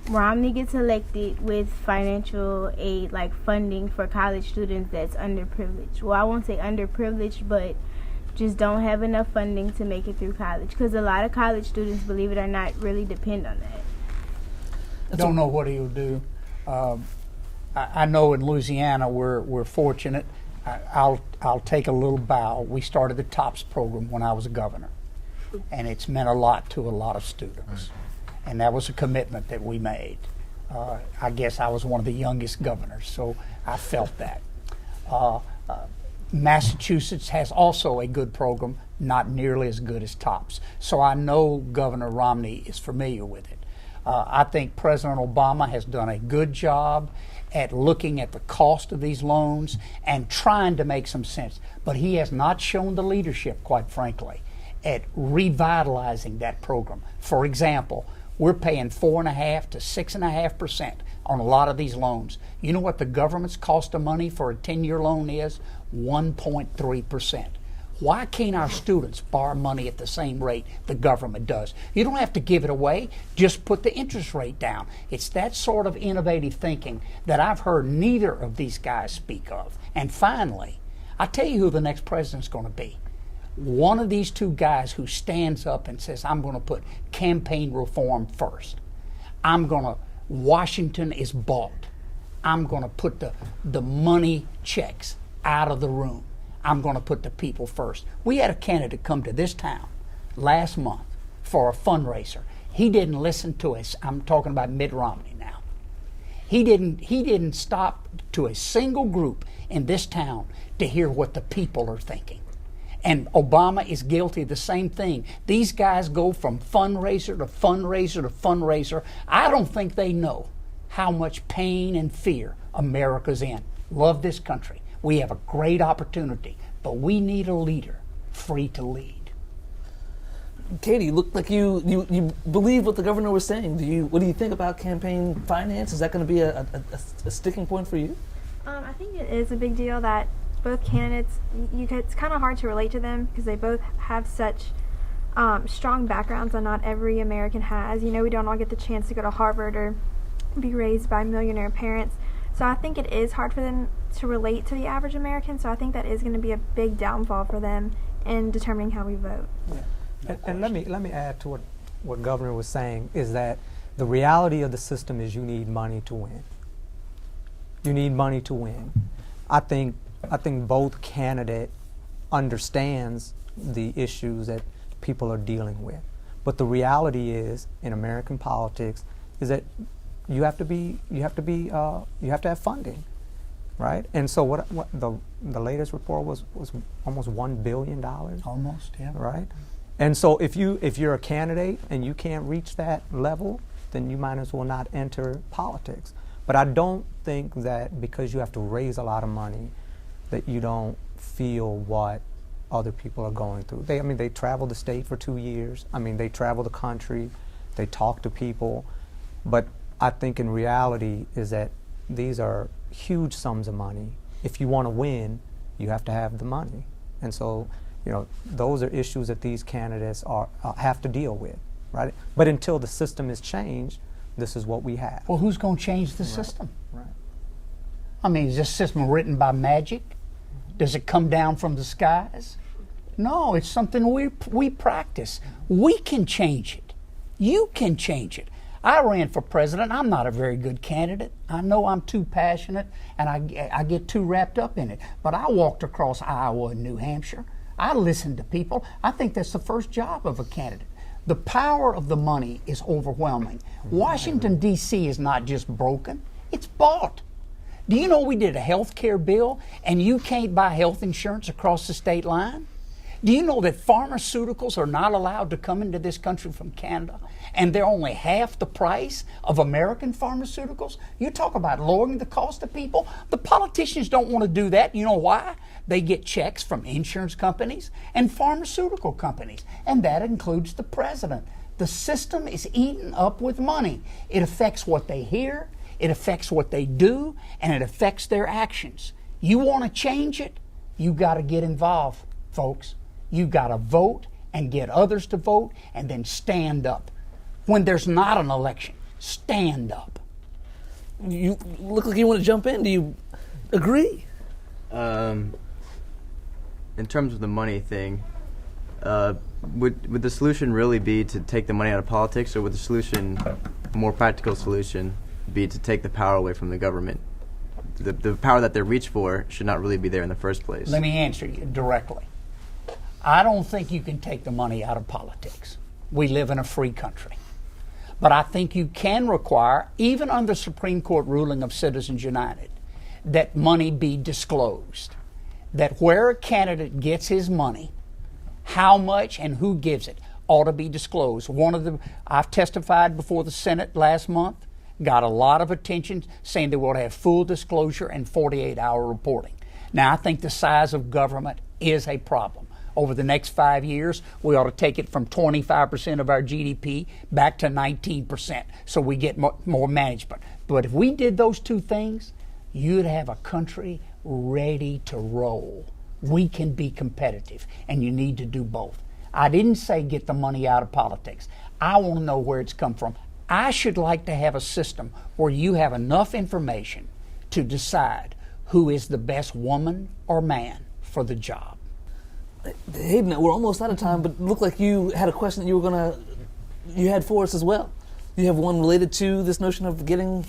Romney gets elected with financial aid, like funding for college students that's underprivileged? Well, I won't say underprivileged, but just don't have enough funding to make it through college, because a lot of college students, believe it or not, really depend on that. Don't know what he'll do. I know in Louisiana we're fortunate. I'll take a little bow. We started the TOPS program when I was a governor, and it's meant a lot to a lot of students. And that was a commitment that we made. I guess I was one of the youngest governors, so I felt that. Massachusetts has also a good program, not nearly as good as TOPS. So I know Governor Romney is familiar with it. I think President Obama has done a good job at looking at the cost of these loans and trying to make some sense. But he has not shown the leadership, quite frankly, at revitalizing that program. For example, we're paying 4.5% to 6.5% on a lot of these loans. You know what the government's cost of money for a 10-year loan is? 1.3%. Why can't our students borrow money at the same rate the government does? You don't have to give it away, just put the interest rate down. It's that sort of innovative thinking that I've heard neither of these guys speak of. And finally, I'll tell you who the next president's going to be. one of these two guys who stands up and says, I'm going to put campaign reform first. Washington is bought. I'm going to put the money checks out of the room. I'm going to put the people first. We had a candidate come to this town last month for a fundraiser. He didn't listen to us. I'm talking about Mitt Romney now. He didn't stop to a single group in this town to hear what the people are thinking. And Obama is guilty of the same thing. These guys go from fundraiser to fundraiser to fundraiser. I don't think they know how much pain and fear America's in. Love this country. We have a great opportunity, but we need a leader free to lead. Katie, looked like you believe what the governor was saying. What do you think about campaign finance? Is that going to be a sticking point for you? I think it is a big deal that both candidates, it's kind of hard to relate to them because they both have such strong backgrounds that not every American has. You know, we don't all get the chance to go to Harvard or be raised by millionaire parents. So I think it is hard for them to relate to the average American. So I think that is going to be a big downfall for them in determining how we vote. Yeah. And let me add to what Governor was saying, is that the reality of the system is you need money to win. You need money to win. I think both candidate understands the issues that people are dealing with. But the reality is, in American politics, is that you have to have funding, right? And so what the latest report was almost $1 billion. Almost, yeah. Right? And so if you're a candidate and you can't reach that level, then you might as well not enter politics. But I don't think that because you have to raise a lot of money that you don't feel what other people are going through. They travel the state for 2 years. They travel the country. They talk to people. But I think in reality is that these are huge sums of money. If you want to win, you have to have the money. And so, those are issues that these candidates have to deal with, right? But until the system is changed, this is what we have. Well, who's going to change the system? Right. Is this system written by magic? Does it come down from the skies? No, it's something we practice. We can change it. You can change it. I ran for president. I'm not a very good candidate. I know I'm too passionate and I get too wrapped up in it. But I walked across Iowa and New Hampshire. I listened to people. I think that's the first job of a candidate. The power of the money is overwhelming. Washington, D.C. is not just broken, it's bought. Do you know we did a health care bill and you can't buy health insurance across the state line? Do you know that pharmaceuticals are not allowed to come into this country from Canada and they're only half the price of American pharmaceuticals? You talk about lowering the cost of people. The politicians don't want to do that. You know why? They get checks from insurance companies and pharmaceutical companies, and that includes the president. The system is eaten up with money. It affects what they hear, it affects what they do, and it affects their actions. You want to change it? You got to get involved, folks. You got to vote and get others to vote and then stand up. When there's not an election, stand up. You look like you want to jump in. Do you agree? In terms of the money thing, would the solution really be to take the money out of politics, or would the solution, a more practical solution, be to take the power away from the government? The power that they reach for should not really be there in the first place. Let me answer you directly. I don't think you can take the money out of politics. We live in a free country. But I think you can require, even under Supreme Court ruling of Citizens United, that money be disclosed. That where a candidate gets his money, how much and who gives it, ought to be disclosed. I've testified before the Senate last month, got a lot of attention saying they ought to have full disclosure and 48-hour reporting. Now, I think the size of government is a problem. Over the next 5 years, we ought to take it from 25% of our GDP back to 19%, so we get more management. But if we did those two things, you'd have a country ready to roll. We can be competitive, and you need to do both. I didn't say get the money out of politics. I want to know where it's come from. I should like to have a system where you have enough information to decide who is the best woman or man for the job. Hayden, we're almost out of time, but it looked like you had a question that you had for us as well. You have one related to this notion of getting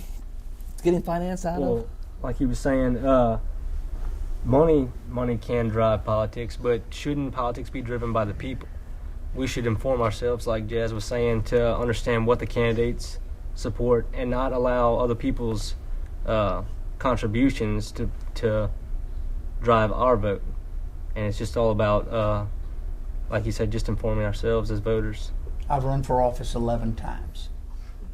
finance out of. Like you were saying, money can drive politics, but shouldn't politics be driven by the people? We should inform ourselves, like Jazz was saying, to understand what the candidates support and not allow other people's contributions to drive our vote. And it's just all about, like you said, just informing ourselves as voters. I've run for office 11 times.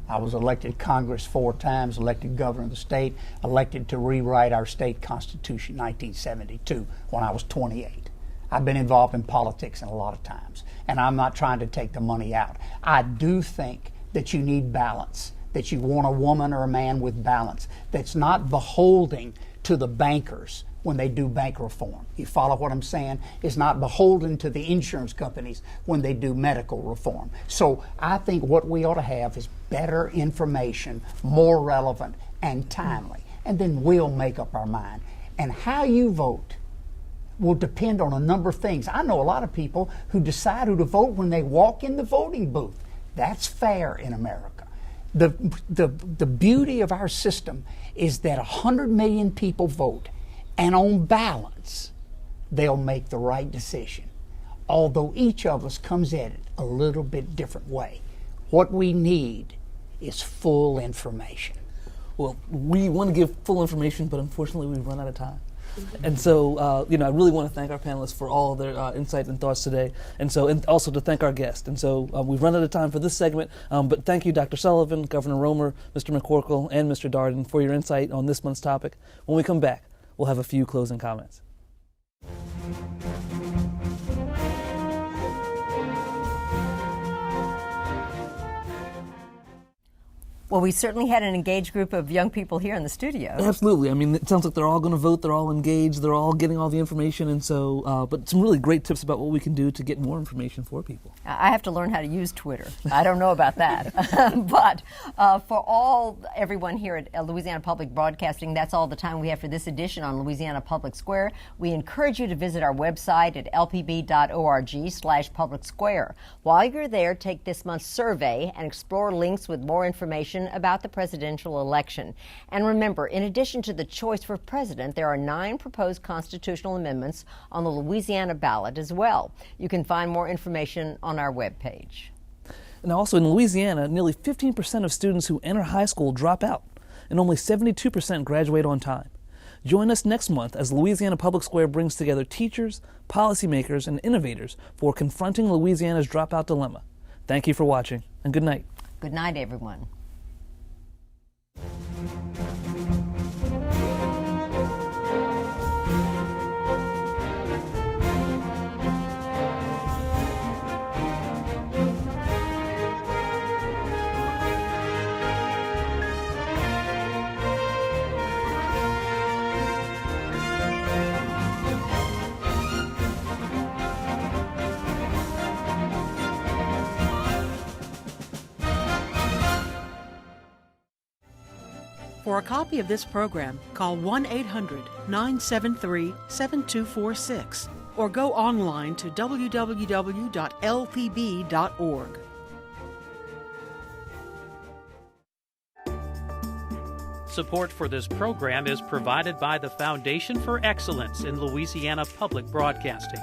I was elected Congress 4 times, elected governor of the state, elected to rewrite our state constitution in 1972 when I was 28. I've been involved in politics a lot of times, and I'm not trying to take the money out. I do think that you need balance, that you want a woman or a man with balance that's not beholden to the bankers when they do bank reform. You follow what I'm saying? It's not beholden to the insurance companies when they do medical reform. So I think what we ought to have is better information, more relevant and timely, and then we'll make up our mind. And how you vote will depend on a number of things. I know a lot of people who decide who to vote when they walk in the voting booth. That's fair in America. The beauty of our system is that 100 million people vote, and on balance, they'll make the right decision, although each of us comes at it a little bit different way. What we need is full information. Well, we want to give full information, but unfortunately we've run out of time. And so, I really want to thank our panelists for all their insight and thoughts today, and also to thank our guest. And so, we've run out of time for this segment, but thank you, Dr. Sullivan, Governor Romer, Mr. McCorkle, and Mr. Darden for your insight on this month's topic. When we come back, we'll have a few closing comments. Well, we certainly had an engaged group of young people here in the studio. Absolutely. I mean, it sounds like they're all going to vote. They're all engaged. They're all getting all the information. And so, but some really great tips about what we can do to get more information for people. I have to learn how to use Twitter. I don't know about that. But for everyone here at Louisiana Public Broadcasting, that's all the time we have for this edition on Louisiana Public Square. We encourage you to visit our website at lpb.org/public square. While you're there, take this month's survey and explore links with more information about the presidential election. And remember, in addition to the choice for president, there are 9 proposed constitutional amendments on the Louisiana ballot as well. You can find more information on our webpage. And also in Louisiana, nearly 15% of students who enter high school drop out, and only 72% graduate on time. Join us next month as Louisiana Public Square brings together teachers, policymakers, and innovators for confronting Louisiana's dropout dilemma. Thank you for watching, and good night. Good night, everyone. For a copy of this program, call 1-800-973-7246 or go online to www.lpb.org. Support for this program is provided by the Foundation for Excellence in Louisiana Public Broadcasting.